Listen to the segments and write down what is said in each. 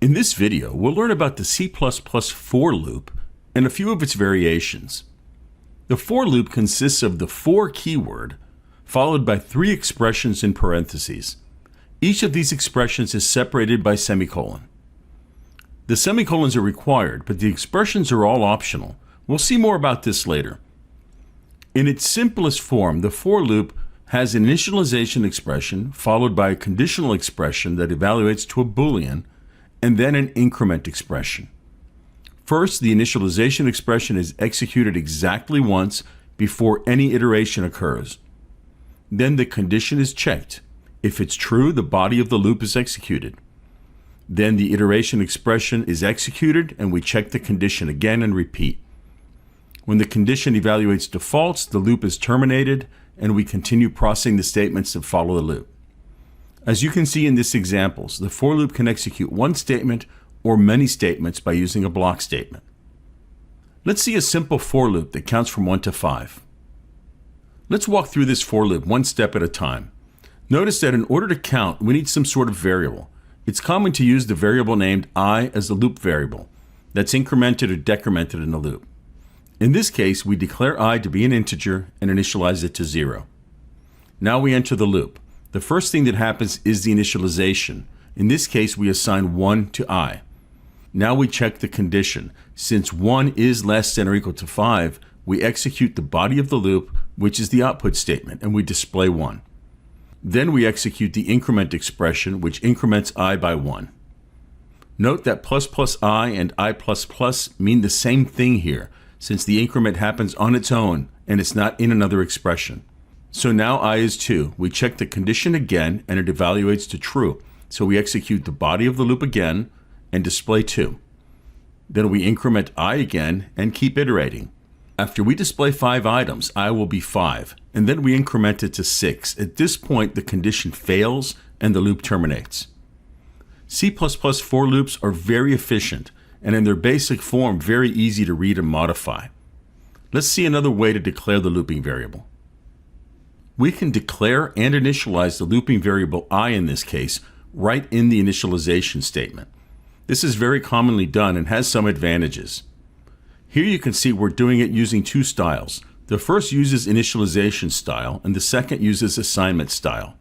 In this video, we'll learn about the C++ for loop and a few of its variations. The for loop consists of the for keyword followed by 3 expressions in parentheses. Each of these expressions is separated by semicolon. The semicolons are required, but the expressions are all optional. We'll see more about this later. In its simplest form, the for loop has an initialization expression followed by a conditional expression that evaluates to a Boolean, and then an increment expression. First, the initialization expression is executed exactly once before any iteration occurs. Then the condition is checked. If it's true, the body of the loop is executed. Then the iteration expression is executed and we check the condition again and repeat. When the condition evaluates to false, the loop is terminated and we continue processing the statements that follow the loop. As you can see in this examples, the for loop can execute one statement or many statements by using a block statement. Let's see a simple for loop that counts from 1 to 5. Let's walk through this for loop one step at a time. Notice that in order to count, we need some sort of variable. It's common to use the variable named I as the loop variable that's incremented or decremented in the loop. In this case, we declare I to be an integer and initialize it to 0. Now we enter the loop. The first thing that happens is the initialization. In this case, we assign 1 to I. Now we check the condition. Since 1 is less than or equal to 5, we execute the body of the loop, which is the output statement, and we display 1. Then we execute the increment expression, which increments I by 1. Note that ++I and I++ mean the same thing here, since the increment happens on its own and it's not in another expression. So now I is 2. We check the condition again and it evaluates to true. So we execute the body of the loop again and display 2. Then we increment I again and keep iterating. After we display 5 items, I will be 5, and then we increment it to 6. At this point, the condition fails and the loop terminates. C++ for loops are very efficient and in their basic form very easy to read and modify. Let's see another way to declare the looping variable. We can declare and initialize the looping variable I in this case right in the initialization statement. This is very commonly done and has some advantages. Here you can see we're doing it using 2 styles. The first uses initialization style and the second uses assignment style.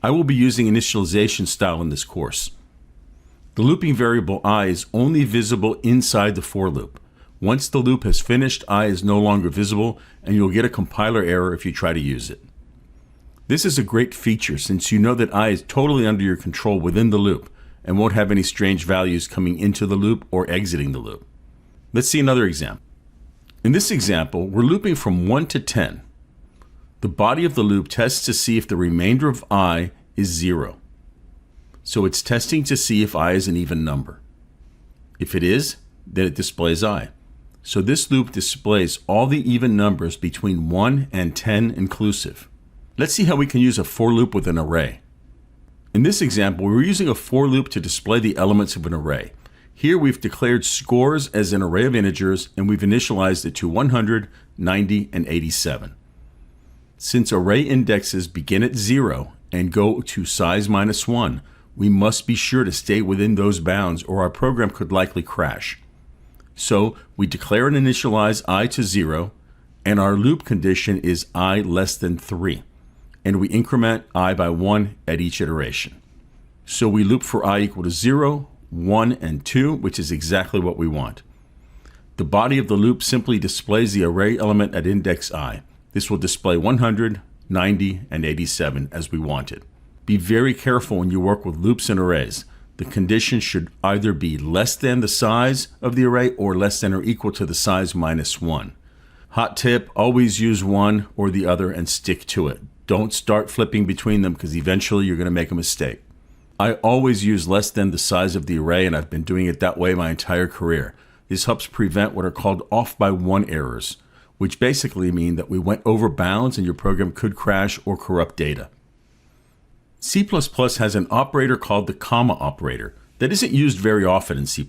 I will be using initialization style in this course. The looping variable I is only visible inside the for loop. Once the loop has finished, I is no longer visible and you'll get a compiler error if you try to use it. This is a great feature since you know that I is totally under your control within the loop and won't have any strange values coming into the loop or exiting the loop. Let's see another example. In this example, we're looping from 1 to 10. The body of the loop tests to see if the remainder of I is 0. So it's testing to see if I is an even number. If it is, then it displays I. So this loop displays all the even numbers between 1 and 10 inclusive. Let's see how we can use a for loop with an array. In this example, we're using a for loop to display the elements of an array. Here we've declared scores as an array of integers and we've initialized it to 100, 90, and 87. Since array indexes begin at 0 and go to size -1, we must be sure to stay within those bounds or our program could likely crash. So we declare and initialize I to 0 and our loop condition is I less than 3. And we increment I by 1 at each iteration. So we loop for I equal to 0, 1, and 2, which is exactly what we want. The body of the loop simply displays the array element at index I. This will display 100, 90, and 87 as we want it. Be very careful when you work with loops and arrays. The condition should either be less than the size of the array or less than or equal to the size -1. Hot tip, always use one or the other and stick to it. Don't start flipping between them because eventually you're going to make a mistake. I always use less than the size of the array and I've been doing it that way my entire career. This helps prevent what are called off by 1 errors, which basically mean that we went over bounds and your program could crash or corrupt data. C++ has an operator called the comma operator that isn't used very often in C++,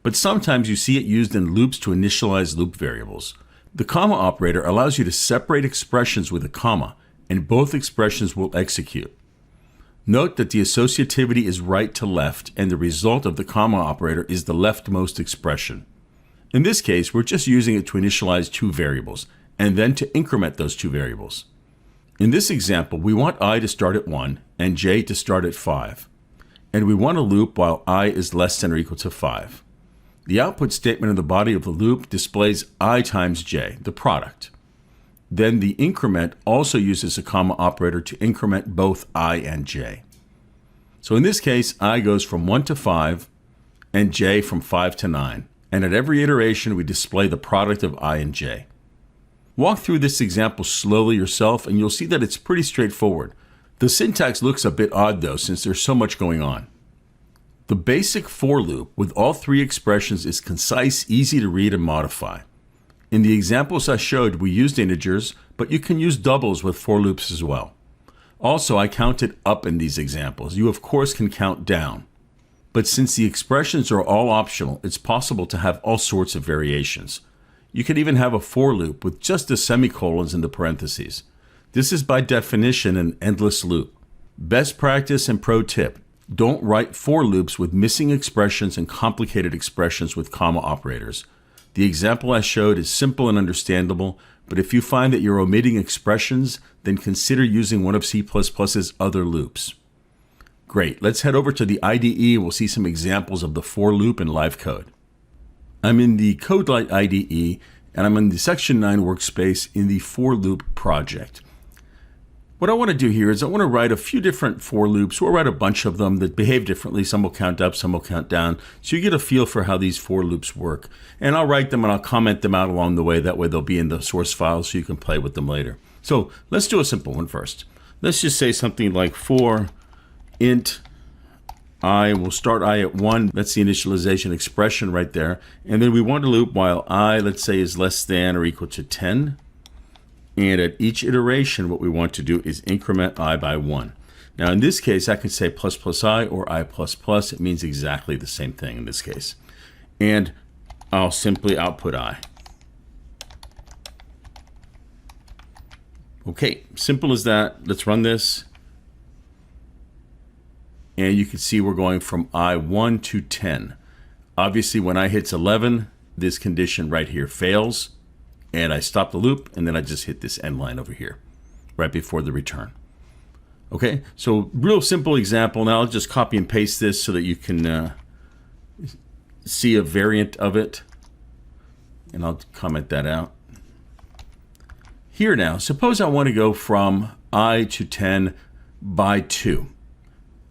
but sometimes you see it used in loops to initialize loop variables. The comma operator allows you to separate expressions with a comma and both expressions will execute. Note that the associativity is right to left, and the result of the comma operator is the leftmost expression. In this case, we're just using it to initialize two variables, and then to increment those two variables. In this example, we want I to start at 1 and j to start at 5. And we want a loop while I is less than or equal to 5. The output statement in the body of the loop displays I times j, the product. Then the increment also uses a comma operator to increment both I and j. So in this case, I goes from 1 to 5 and j from 5 to 9. And at every iteration, we display the product of I and j. Walk through this example slowly yourself, and you'll see that it's pretty straightforward. The syntax looks a bit odd, though, since there's so much going on. The basic for loop with all three expressions is concise, easy to read and modify. In the examples I showed, we used integers, but you can use doubles with for loops as well. Also, I counted up in these examples. You, of course, can count down. But since the expressions are all optional, it's possible to have all sorts of variations. You can even have a for loop with just the semicolons in the parentheses. This is by definition an endless loop. Best practice and pro tip: don't write for loops with missing expressions and complicated expressions with comma operators. The example I showed is simple and understandable, but if you find that you're omitting expressions, then consider using one of C++'s other loops. Great, let's head over to the IDE. We'll see some examples of the for loop in live code. I'm in the CodeLight IDE, and I'm in the Section 9 workspace in the for loop project. What I want to do here is I want to write a few different for loops. We'll write a bunch of them that behave differently. Some will count up, some will count down. So you get a feel for how these for loops work. And I'll write them and I'll comment them out along the way. That way they'll be in the source file so you can play with them later. So let's do a simple one first. Let's just say something like for int I, will start I at 1. That's the initialization expression right there. And then we want to loop while I, let's say, is less than or equal to 10. And at each iteration, what we want to do is increment I by 1. Now, in this case, I could say plus plus I or I plus plus. It means exactly the same thing in this case. And I'll simply output I. Okay, simple as that. Let's run this. And you can see we're going from I1 to 10. Obviously, when I hits 11, this condition right here fails. And I stop the loop, and then I just hit this end line over here, right before the return. Okay, so real simple example. Now I'll just copy and paste this so that you can see a variant of it. And I'll comment that out. Here now, suppose I want to go from I to 10 by 2.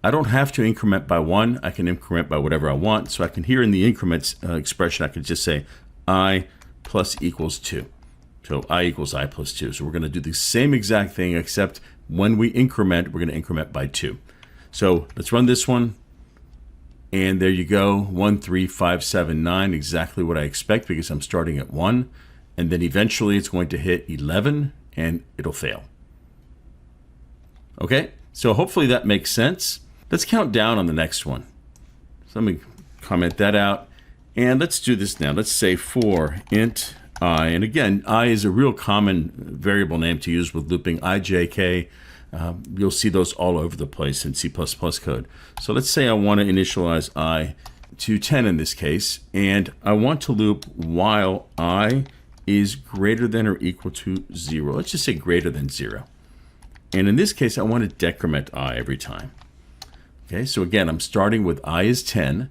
I don't have to increment by 1. I can increment by whatever I want. So I can, here in the increments expression, I could just say I plus equals 2. So I equals I plus 2. So we're going to do the same exact thing, except when we increment, we're going to increment by 2. So let's run this one. And there you go, 1, 3, 5, 7, 9, exactly what I expect because I'm starting at 1. And then eventually it's going to hit 11 and it'll fail. Okay, so hopefully that makes sense. Let's count down on the next one. So let me comment that out. And let's do this now. Let's say for int I, and again, I is a real common variable name to use with looping. I, J, K. You'll see those all over the place in C++ code. So let's say I want to initialize I to 10 in this case, and I want to loop while I is greater than or equal to 0. Let's just say greater than 0. And in this case, I want to decrement I every time. Okay, so again, I'm starting with I is 10,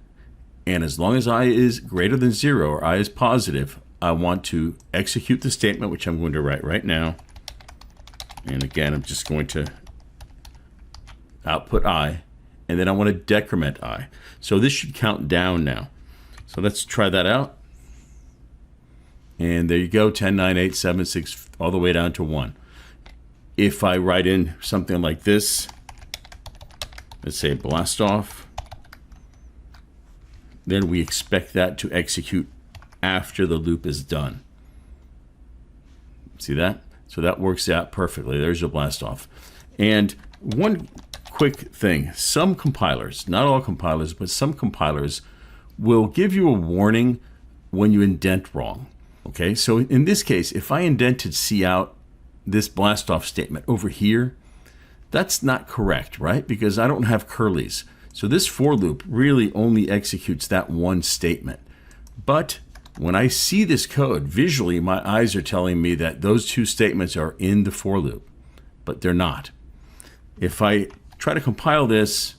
and as long as I is greater than 0 or I is positive, I want to execute the statement, which I'm going to write right now. And again, I'm just going to output I, and then I want to decrement I. So this should count down now. So let's try that out. And there you go, 10, 9, 8, 7, 6, all the way down to 1. If I write in something like this, let's say blast off, then we expect that to execute after the loop is done. See that? So that works out perfectly. There's your blast off. And one quick thing, some compilers, not all compilers, but some compilers will give you a warning when you indent wrong. Okay, so in this case, if I indented cout this blast off statement over here, That's not correct, right? Because I don't have curlies. So this for loop really only executes that one statement. But when I see this code, visually my eyes are telling me that those two statements are in the for loop, but they're not. If I try to compile this,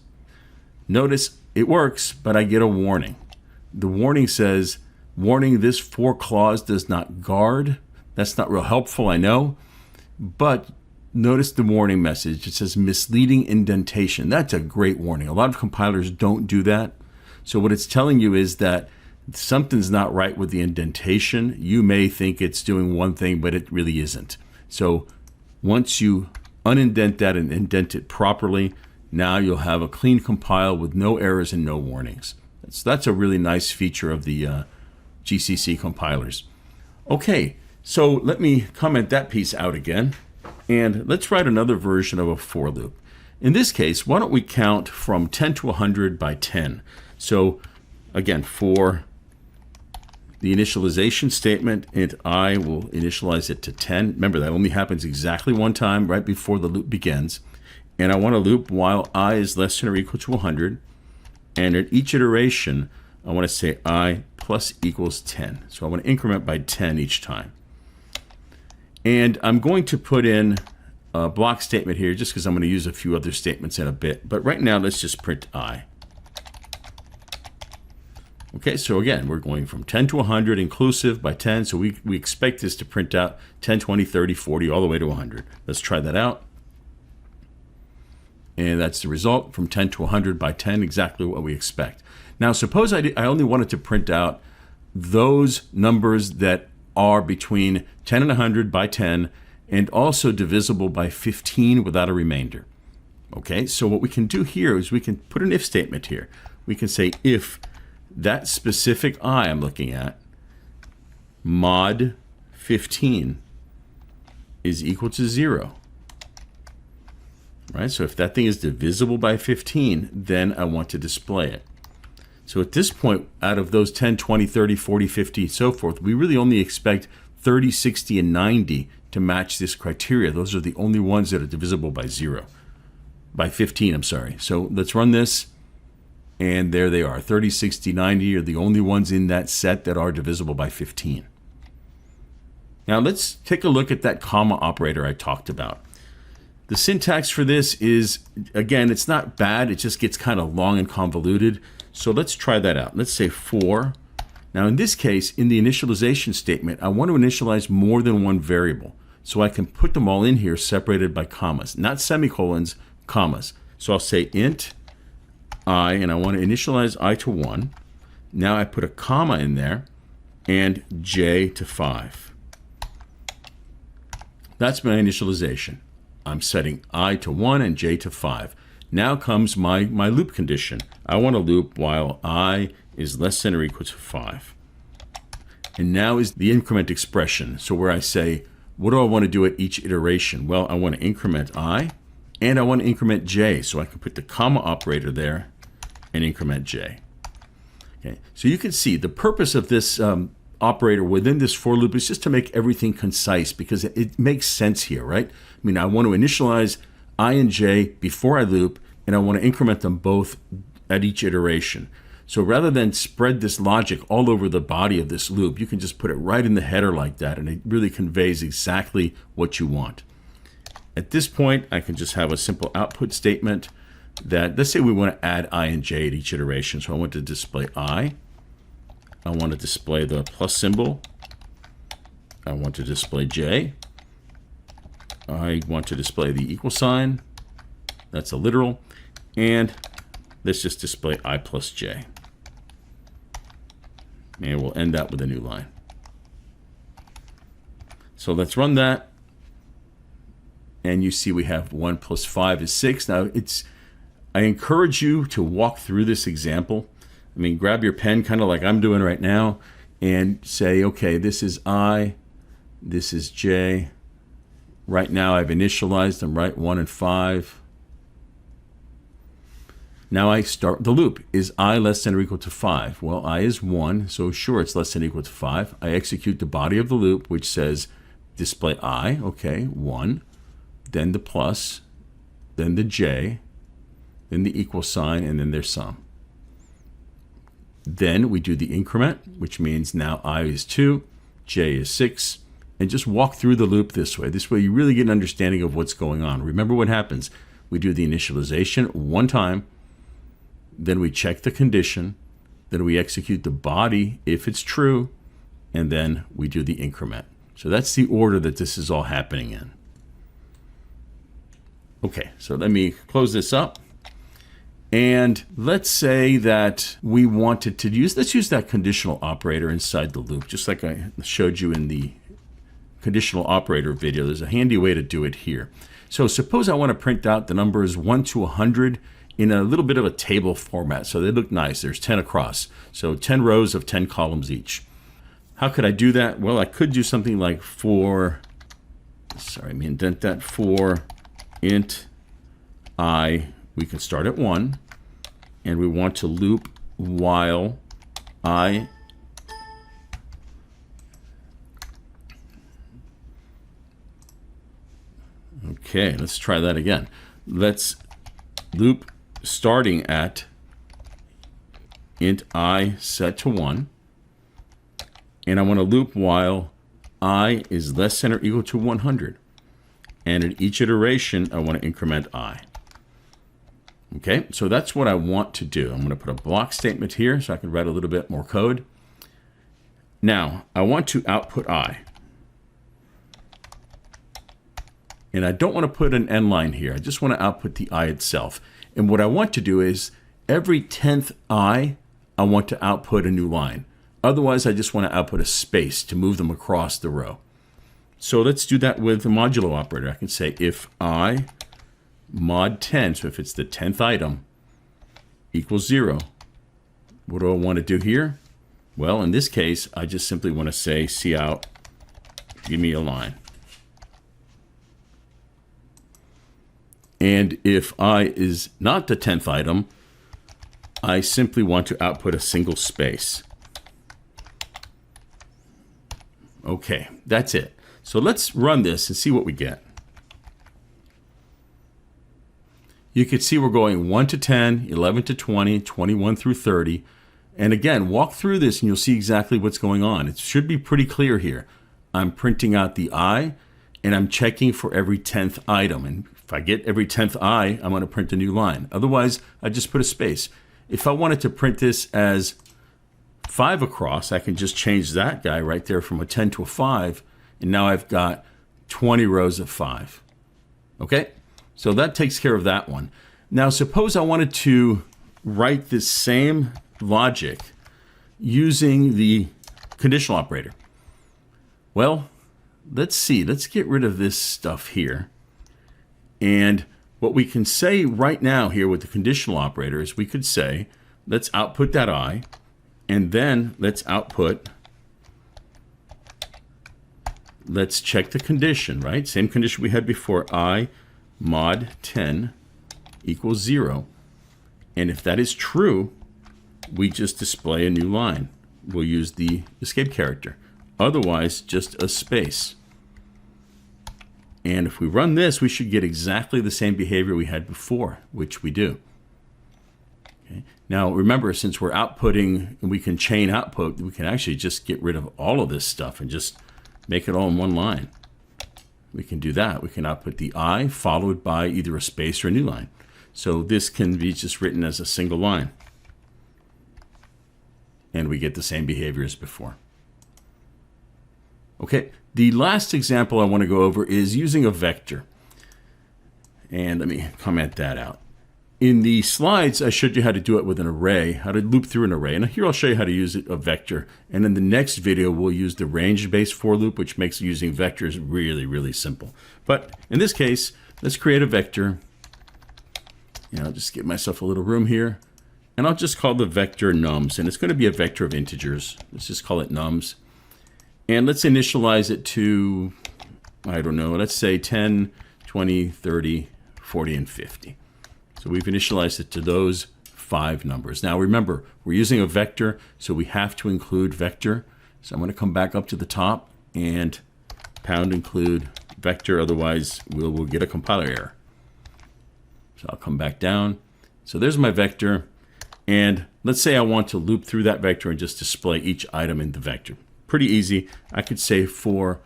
notice it works, but I get a warning. The warning says, warning, this for clause does not guard. That's not real helpful, I know, but notice the warning message. It says misleading indentation. That's a great warning. A lot of compilers don't do that. So what it's telling you is that something's not right with the indentation. You may think it's doing one thing, but it really isn't. So once you unindent that and indent it properly, now you'll have a clean compile with no errors and no warnings. That's a really nice feature of the GCC compilers. Okay, so let me comment that piece out again. And let's write another version of a for loop. In this case, why don't we count from 10 to 100 by 10? So again, for the initialization statement, and I will initialize it to 10. Remember, that only happens exactly one time right before the loop begins. And I want to loop while I is less than or equal to 100. And at each iteration, I want to say I plus equals 10. So I want to increment by 10 each time. And I'm going to put in a block statement here just because I'm going to use a few other statements in a bit. But right now, let's just print I. Okay, so again, we're going from 10 to 100 inclusive by 10. So we expect this to print out 10, 20, 30, 40, all the way to 100. Let's try that out. And that's the result from 10 to 100 by 10, exactly what we expect. Now, suppose I only wanted to print out those numbers that are between 10 and 100 by 10 and also divisible by 15 without a remainder. Okay, so what we can do here is we can put an if statement here. We can say if that specific I I'm looking at, mod 15 is equal to 0. Right, so if that thing is divisible by 15, then I want to display it. So at this point, out of those 10, 20, 30, 40, 50, and so forth, we really only expect 30, 60, and 90 to match this criteria. Those are the only ones that are divisible by 0. By 15, I'm sorry. So let's run this, and there they are. 30, 60, 90 are the only ones in that set that are divisible by 15. Now let's take a look at that comma operator I talked about. The syntax for this is, again, it's not bad. It just gets kind of long and convoluted. So let's try that out. Let's say for. Now in this case, in the initialization statement, I want to initialize more than one variable. So I can put them all in here separated by commas, not semicolons, commas. So I'll say int I, and I want to initialize I to 1. Now I put a comma in there and j to 5. That's my initialization. I'm setting I to 1 and j to 5. Now comes my loop condition. I want to loop while I is less than or equal to 5. And now is the increment expression. So where I say, what do I want to do at each iteration? Well, I want to increment I, and I want to increment j. So I can put the comma operator there and increment j. Okay. So you can see the purpose of this operator within this for loop is just to make everything concise, because it makes sense here, right? I mean, I want to initialize I and j before I loop, and I want to increment them both at each iteration. So rather than spread this logic all over the body of this loop, you can just put it right in the header like that, and it really conveys exactly what you want. At this point, I can just have a simple output statement that, let's say we want to add I and j at each iteration. So I want to display I want to display the plus symbol. I want to display j. I want to display the equal sign. That's a literal. And let's just display I plus j. And we'll end that with a new line. So let's run that. And you see we have 1 plus 5 is 6. Now, I encourage you to walk through this example. I mean, grab your pen, kind of like I'm doing right now, and say, okay, this is I, this is j. Right now I've initialized them, right? 1 and 5. Now I start the loop. Is I less than or equal to 5? Well, I is 1, so sure, it's less than or equal to 5. I execute the body of the loop, which says display I, okay, 1. Then the plus, then the j, then the equal sign, and then their sum. Then we do the increment, which means now I is 2, j is 6, and just walk through the loop this way. This way you really get an understanding of what's going on. Remember what happens. We do the initialization one time, then we check the condition, then we execute the body if it's true, and then we do the increment. So that's the order that this is all happening in. Okay, so let me close this up. And let's say that we wanted to let's use that conditional operator inside the loop, just like I showed you in the conditional operator video. There's a handy way to do it here. So suppose I want to print out the numbers 1 to 100 in a little bit of a table format. So they look nice. There's 10 across. So 10 rows of 10 columns each. How could I do that? Well, I could do something like indent that for int I. We can start at 1, and we want to loop while I Okay, let's try that again. Let's loop starting at int I set to 1. And I want to loop while I is less than or equal to 100. And at each iteration, I want to increment I. Okay, so that's what I want to do. I'm going to put a block statement here so I can write a little bit more code. Now, I want to output I. And I don't want to put an end line here. I just want to output the I itself. And what I want to do is every 10th I want to output a new line. Otherwise, I just want to output a space to move them across the row. So let's do that with the modulo operator. I can say if I mod 10, so if it's the 10th item, equals 0. What do I want to do here? Well, in this case, I just simply want to say cout, give me a line. And if I is not the 10th item, I simply want to output a single space. Okay, that's it. So let's run this and see what we get. You can see we're going 1 to 10, 11 to 20, 21 through 30. And again, walk through this and you'll see exactly what's going on. It should be pretty clear here. I'm printing out the I, and I'm checking for every 10th item. And if I get every 10th I, I'm going to print a new line. Otherwise, I just put a space. If I wanted to print this as 5 across, I can just change that guy right there from a 10 to a 5, and now I've got 20 rows of 5. Okay, so that takes care of that one. Now suppose I wanted to write this same logic using the conditional operator. Well, let's see. Let's get rid of this stuff here. And what we can say right now here with the conditional operator is we could say, let's output that I, and then let's check the condition, right? Same condition we had before, I mod 10 equals 0. And if that is true, we just display a new line. We'll use the escape character. Otherwise, just a space. And if we run this, we should get exactly the same behavior we had before, which we do. Okay. Now, remember, since we're outputting and we can chain output, we can actually just get rid of all of this stuff and just make it all in one line. We can do that. We can output the I followed by either a space or a new line. So this can be just written as a single line. And we get the same behavior as before. Okay, the last example I want to go over is using a vector. And let me comment that out. In the slides, I showed you how to do it with an array, how to loop through an array. And here I'll show you how to use a vector. And in the next video, we'll use the range-based for loop, which makes using vectors really, really simple. But in this case, let's create a vector. And I'll just give myself a little room here. And I'll just call the vector nums. And it's going to be a vector of integers. Let's just call it nums. And let's initialize it to, I don't know, let's say 10, 20, 30, 40, and 50. So we've initialized it to those 5 numbers. Now remember, we're using a vector, so we have to include vector. So I'm going to come back up to the top and pound include vector, otherwise we'll get a compiler error. So I'll come back down. So there's my vector. And let's say I want to loop through that vector and just display each item in the vector. Pretty easy. I could say for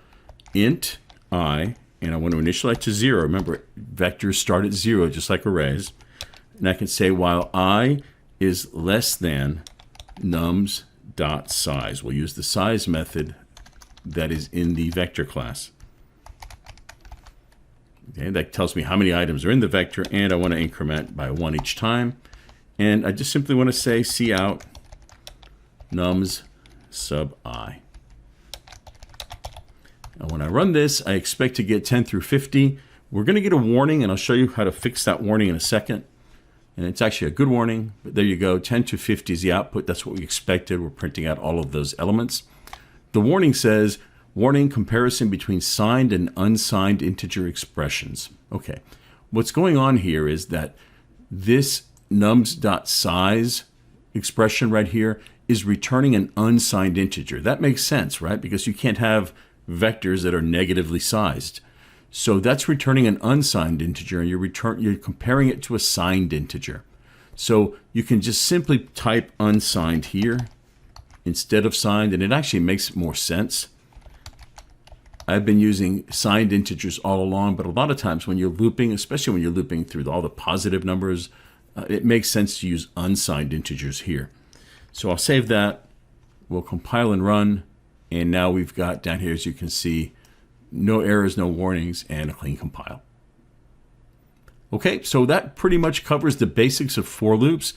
int I, and I want to initialize to 0. Remember, vectors start at 0, just like arrays. And I can say while I is less than nums.size. We'll use the size method that is in the vector class. Okay, that tells me how many items are in the vector, and I want to increment by 1 each time. And I just simply want to say cout nums sub I. And when I run this, I expect to get 10 through 50. We're going to get a warning, and I'll show you how to fix that warning in a second. And it's actually a good warning, but there you go. 10 to 50 is the output. That's what we expected. We're printing out all of those elements. The warning says, warning comparison between signed and unsigned integer expressions. Okay, what's going on here is that this nums.size expression right here is returning an unsigned integer. That makes sense, right? Because you can't have vectors that are negatively sized. So that's returning an unsigned integer, and you're comparing it to a signed integer. So you can just simply type unsigned here instead of signed, and it actually makes more sense. I've been using signed integers all along, but a lot of times when you're looping, especially when you're looping through all the positive numbers, it makes sense to use unsigned integers here. So I'll save that. We'll compile and run. And now we've got down here, as you can see, no errors, no warnings, and a clean compile. Okay, so that pretty much covers the basics of for loops.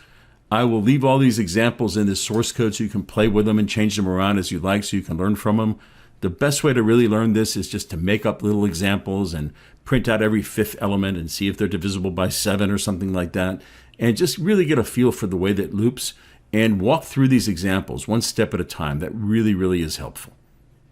I will leave all these examples in this source code so you can play with them and change them around as you like so you can learn from them. The best way to really learn this is just to make up little examples and print out every fifth element and see if they're divisible by 7 or something like that. And just really get a feel for the way that loops and walk through these examples one step at a time. That really, really is helpful.